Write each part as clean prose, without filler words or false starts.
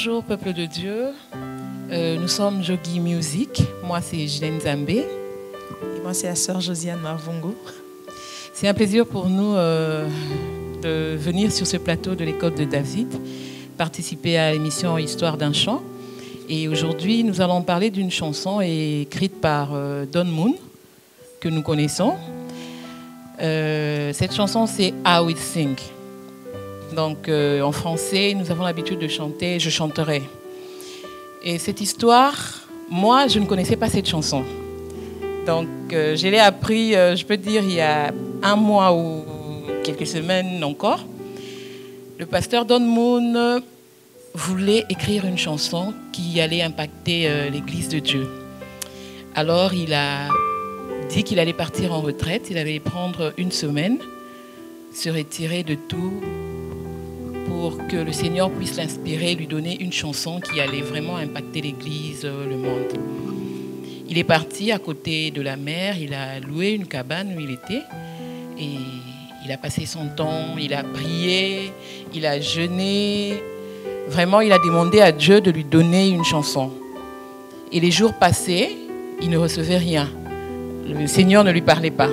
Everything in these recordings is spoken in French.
Bonjour peuple de Dieu, nous sommes Jogi Music, moi c'est Gilène Zambé. Et moi c'est la sœur Josiane Marvongo. C'est un plaisir pour nous de venir sur ce plateau de l'école de David, participer à l'émission Histoire d'un chant. Et aujourd'hui nous allons parler d'une chanson écrite par Don Moon, que nous connaissons. Cette chanson c'est I Will Sing. Donc en français, nous avons l'habitude de chanter « Je chanterai ». Et cette histoire, moi, je ne connaissais pas cette chanson. Donc je l'ai appris, je peux dire, il y a un mois ou quelques semaines encore. Le pasteur Don Moon voulait écrire une chanson qui allait impacter l'Église de Dieu. Alors il a dit qu'il allait partir en retraite, il allait prendre une semaine, se retirer de tout, pour que le Seigneur puisse l'inspirer, lui donner une chanson qui allait vraiment impacter l'Église, le monde. Il est parti à côté de la mer, il a loué une cabane où il était et il a passé son temps, il a prié, il a jeûné. Vraiment, il a demandé à Dieu de lui donner une chanson. Et les jours passaient, il ne recevait rien. Le Seigneur ne lui parlait pas.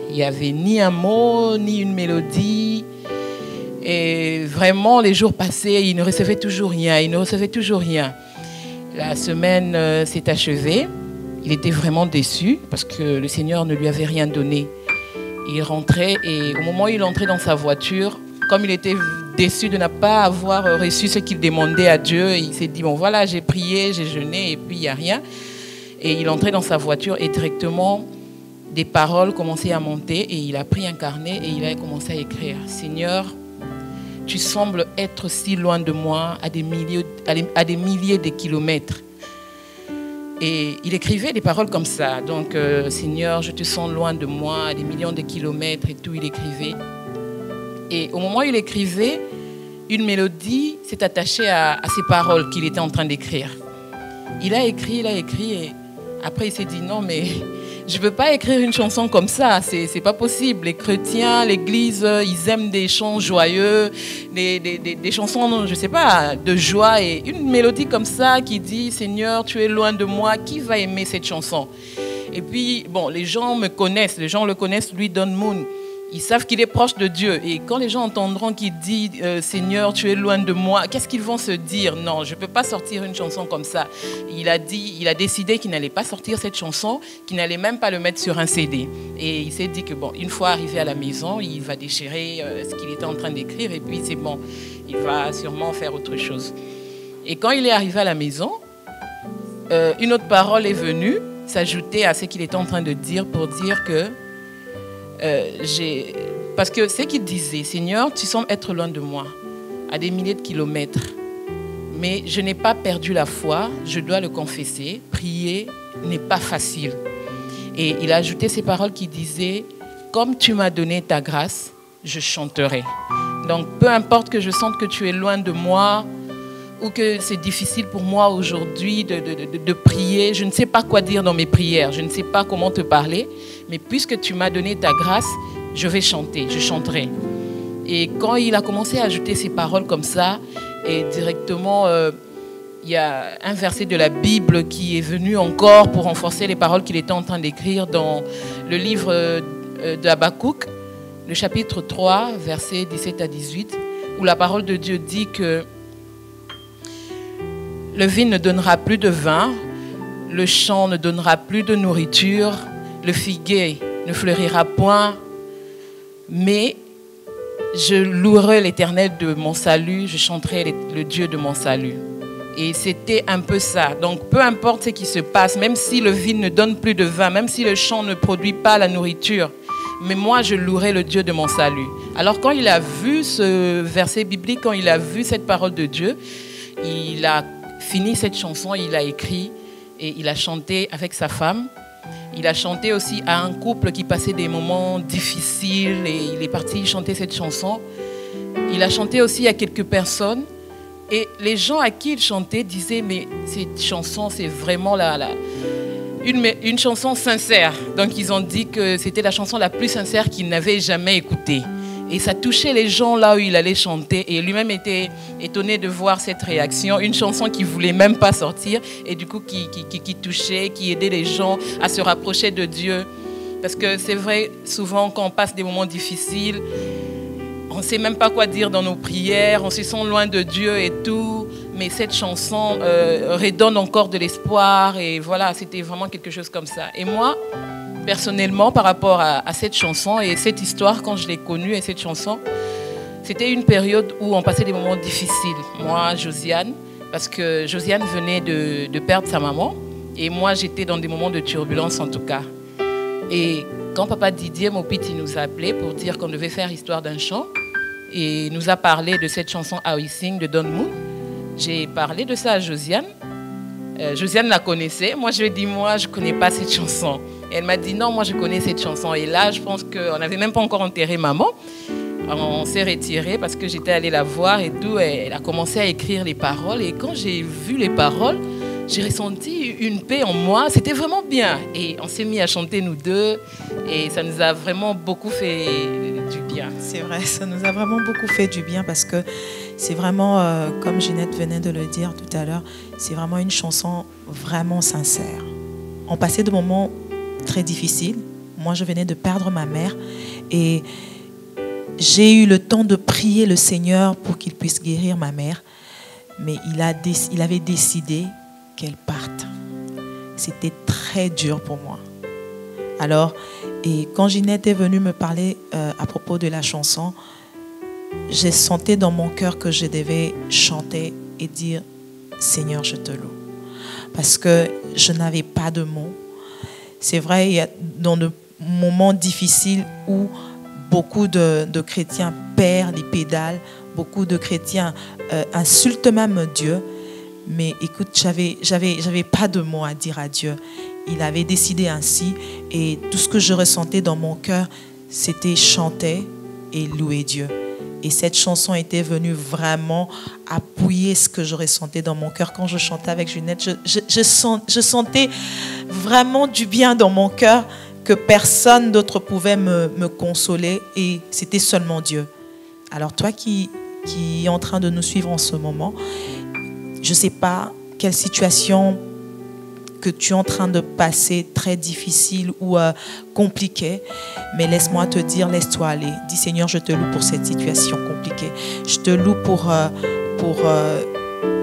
Il n'y avait ni un mot, ni une mélodie. Et vraiment, les jours passaient, il ne recevait toujours rien, La semaine s'est achevée. Il était vraiment déçu parce que le Seigneur ne lui avait rien donné. Il rentrait et au moment où il entrait dans sa voiture, comme il était déçu de ne pas avoir reçu ce qu'il demandait à Dieu, il s'est dit, bon voilà, j'ai prié, j'ai jeûné et puis il n'y a rien. Et il entrait dans sa voiture et directement, des paroles commençaient à monter et il a pris un carnet et il a commencé à écrire. Seigneur, tu sembles être si loin de moi, à des milliers de kilomètres. Et il écrivait des paroles comme ça. Donc, Seigneur, je te sens loin de moi, à des millions de kilomètres et tout, il écrivait. Et au moment où il écrivait, une mélodie s'est attachée à ces paroles qu'il était en train d'écrire. Il a écrit et après il s'est dit non, mais je ne peux pas écrire une chanson comme ça, c'est pas possible. Les chrétiens, l'église, ils aiment des chants joyeux, des chansons, je ne sais pas, de joie. Et une mélodie comme ça qui dit « Seigneur, tu es loin de moi », qui va aimer cette chanson? Et puis, bon, les gens le connaissent, lui, Don Moon. Ils savent qu'il est proche de Dieu. Et quand les gens entendront qu'il dit « Seigneur, tu es loin de moi », qu'est-ce qu'ils vont se dire? Non, je ne peux pas sortir une chanson comme ça. Il a décidé qu'il n'allait pas sortir cette chanson, qu'il n'allait même pas le mettre sur un CD. Et il s'est dit que, bon, une fois arrivé à la maison, il va déchirer ce qu'il était en train d'écrire et puis c'est bon, il va sûrement faire autre chose. Et quand il est arrivé à la maison, une autre parole est venue s'ajouter à ce qu'il était en train de dire pour dire que parce que ce qu'il disait, Seigneur, tu sembles être loin de moi, à des milliers de kilomètres, mais je n'ai pas perdu la foi, je dois le confesser, prier n'est pas facile. Et il a ajouté ces paroles qui disaient, comme tu m'as donné ta grâce, je chanterai. Donc peu importe que je sente que tu es loin de moi, ou que c'est difficile pour moi aujourd'hui de prier, je ne sais pas quoi dire dans mes prières, je ne sais pas comment te parler, mais puisque tu m'as donné ta grâce, je vais chanter, je chanterai. Et quand il a commencé à ajouter ces paroles comme ça, et directement, il y a un verset de la Bible qui est venu encore pour renforcer les paroles qu'il était en train d'écrire dans le livre d'Habakkuk, le chapitre 3, versets 17 à 18, où la parole de Dieu dit que le vin ne donnera plus de vin, le champ ne donnera plus de nourriture, le figuier ne fleurira point, mais je louerai l'Éternel de mon salut, je chanterai le Dieu de mon salut. Et c'était un peu ça. Donc peu importe ce qui se passe, même si le vin ne donne plus de vin, même si le champ ne produit pas la nourriture, mais moi je louerai le Dieu de mon salut. Alors quand il a vu ce verset biblique, quand il a vu cette parole de Dieu, il a fini cette chanson, il a écrit et il a chanté avec sa femme. Il a chanté aussi à un couple qui passait des moments difficiles et il est parti chanter cette chanson. Il a chanté aussi à quelques personnes et les gens à qui il chantait disaient mais cette chanson c'est vraiment une chanson sincère. Donc ils ont dit que c'était la chanson la plus sincère qu'ils n'avaient jamais écoutée. Et ça touchait les gens là où il allait chanter. Et lui-même était étonné de voir cette réaction. Une chanson qui ne voulait même pas sortir. Et du coup, qui touchait, qui aidait les gens à se rapprocher de Dieu. Parce que c'est vrai, souvent, quand on passe des moments difficiles, on ne sait même pas quoi dire dans nos prières. On se sent loin de Dieu et tout. Mais cette chanson redonne encore de l'espoir. Et voilà, c'était vraiment quelque chose comme ça. Et moi, personnellement, par rapport à cette chanson et cette histoire, quand je l'ai connue et cette chanson, c'était une période où on passait des moments difficiles. Moi, Josiane, parce que Josiane venait de perdre sa maman et moi, j'étais dans des moments de turbulence en tout cas. Et quand papa Didier Mopiti nous a appelés pour dire qu'on devait faire histoire d'un chant et nous a parlé de cette chanson How We Sing de Don Moon, j'ai parlé de ça à Josiane. Josiane la connaissait. Moi, je lui ai dit, moi, je ne connais pas cette chanson. Et elle m'a dit, non, moi, je connais cette chanson. Et là, je pense qu'on n'avait même pas encore enterré maman. On s'est retiré parce que j'étais allée la voir et tout. Et elle a commencé à écrire les paroles. Et quand j'ai vu les paroles, j'ai ressenti une paix en moi. C'était vraiment bien. Et on s'est mis à chanter nous deux. Et ça nous a vraiment beaucoup fait du bien. C'est vrai, ça nous a vraiment beaucoup fait du bien parce que c'est vraiment, comme Ginette venait de le dire tout à l'heure, c'est vraiment une chanson vraiment sincère. On passait de moments très difficiles. Moi, je venais de perdre ma mère et j'ai eu le temps de prier le Seigneur pour qu'il puisse guérir ma mère. Mais il avait décidé qu'elle parte. C'était très dur pour moi. Alors, et quand Ginette est venue me parler à propos de la chanson, j'ai senti dans mon cœur que je devais chanter et dire « Seigneur, je te loue ». Parce que je n'avais pas de mots. C'est vrai, il y a dans de moments difficiles où beaucoup de chrétiens perdent les pédales, beaucoup de chrétiens insultent même Dieu. Mais écoute, j'avais pas de mots à dire à Dieu. Il avait décidé ainsi et tout ce que je ressentais dans mon cœur, c'était chanter et louer Dieu. Et cette chanson était venue vraiment appuyer ce que je ressentais dans mon cœur. Quand je chantais avec Ginette, je sentais vraiment du bien dans mon cœur que personne d'autre pouvait me consoler et c'était seulement Dieu. Alors toi qui es en train de nous suivre en ce moment, je ne sais pas quelle situation que tu es en train de passer, très difficile ou compliquée, mais laisse-moi te dire, laisse-toi aller. Dis Seigneur, je te loue pour cette situation compliquée. Je te loue pour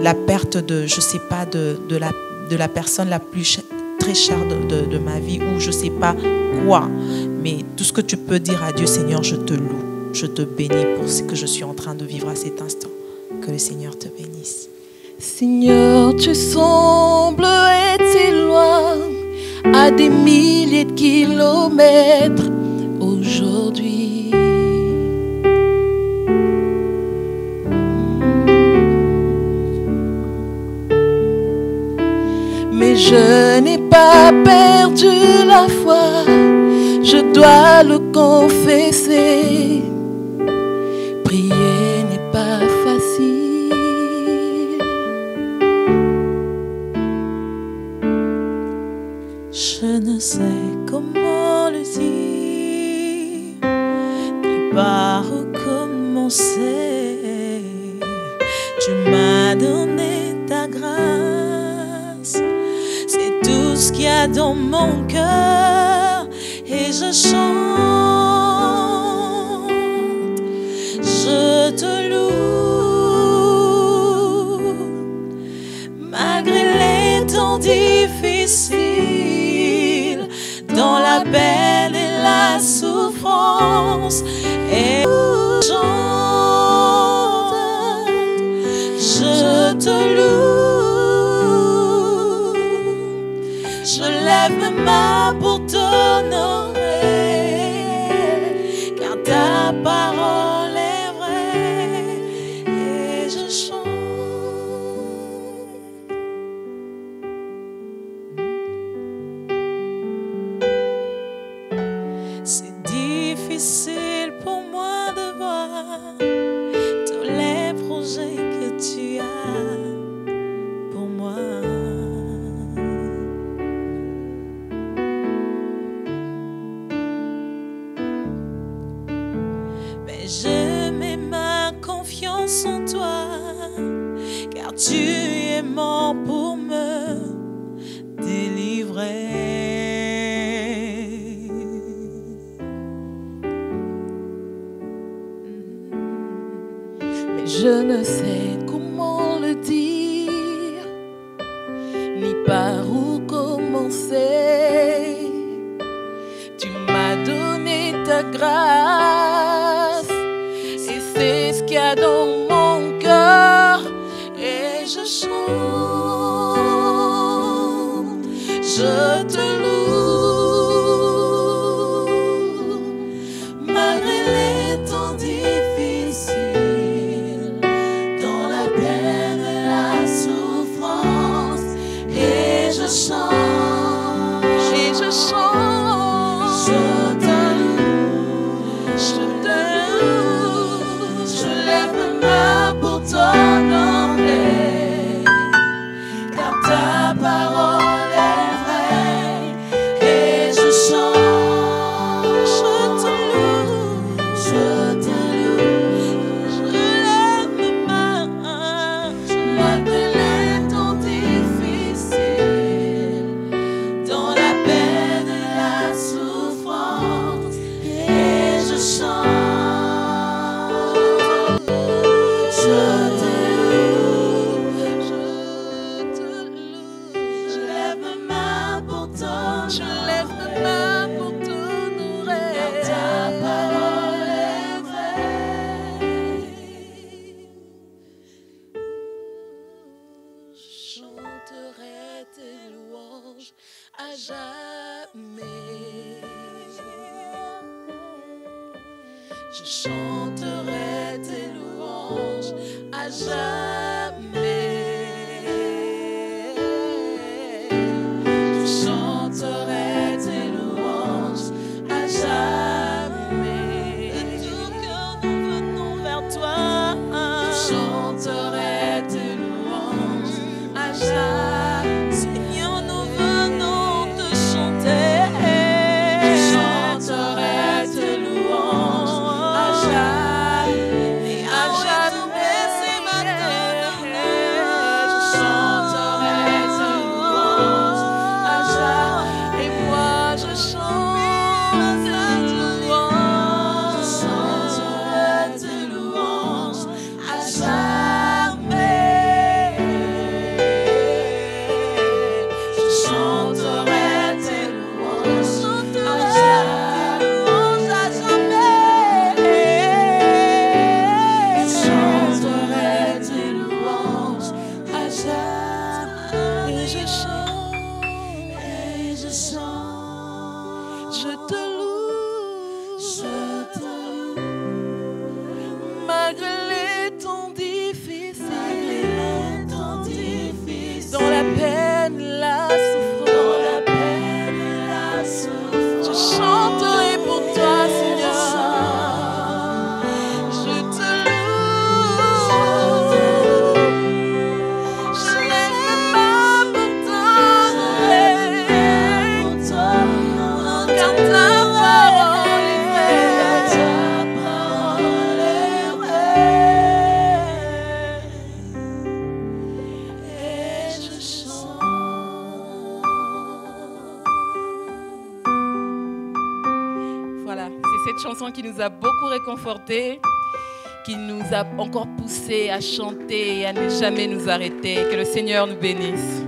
la perte de, je ne sais pas, de la personne la plus très chère de ma vie ou je ne sais pas quoi. Mais tout ce que tu peux dire à Dieu, Seigneur, je te loue. Je te bénis pour ce que je suis en train de vivre à cet instant. Que le Seigneur te bénisse. Seigneur, tu sembles être si loin, à des milliers de kilomètres aujourd'hui. Mais je n'ai pas perdu la foi, je dois le confesser. Prier n'est pas facile. Je ne sais comment le dire, ni par où commencer. Tu m'as donné ta grâce, c'est tout ce qu'il y a dans mon cœur. Et je chante, je te loue, malgré les temps difficiles, dans la peine et la souffrance. Et je chante, je te loue, je lève mes mains pour t'honorer, car ta parole est vraie. Et je chante. C'est difficile pour moi de voir tous les projets que tu as pour moi. Mais Et je mets ma confiance en toi, car tu es mort pour me délivrer. Mais je ne sais comment le dire, ni par où commencer. Tu m'as donné ta grâce, et c'est ce qu'il y a dans mon cœur. Et je chante, je te loue, malgré les temps difficiles, dans la peine et la souffrance. Et je chante, je te loue, je lève ma main pour t'honorer, car ta parole est vraie. Et je chante, je te loue, je lève ma main, malgré les temps difficiles, dans la peine et la souffrance. Et je chante, je te loue, je lève ma main pour t'honorer, car ta parole est vraie. Je chanterai tes louanges à jamais. Je chanterai tes louanges à jamais. Je chanterai tes louanges à jamais. De tout cœur nous venons vers toi. Je chanterai tes louanges à jamais. Seigneur, nous venons te chanter. Je chanterai tes louanges à jamais, et à jamais, c'est maintenant. Je chanterai tes louanges à jamais, et moi je chante tes louanges. Je chanterai tes louanges à jamais. Je chanterai tes louanges à jamais. Je chanterai tes louanges à jamais. Et je chante, je te loue, malgré les temps difficiles, dans la peine, la souffrance. Je chanterai pour toi, Seigneur. Je te loue, je lève ma main pour t'honorer, car ta parole est vraie. Et je chante. Voilà, c'est cette chanson qui nous a beaucoup réconfortés, qui nous a encore poussés à chanter et à ne jamais nous arrêter. Que le Seigneur nous bénisse.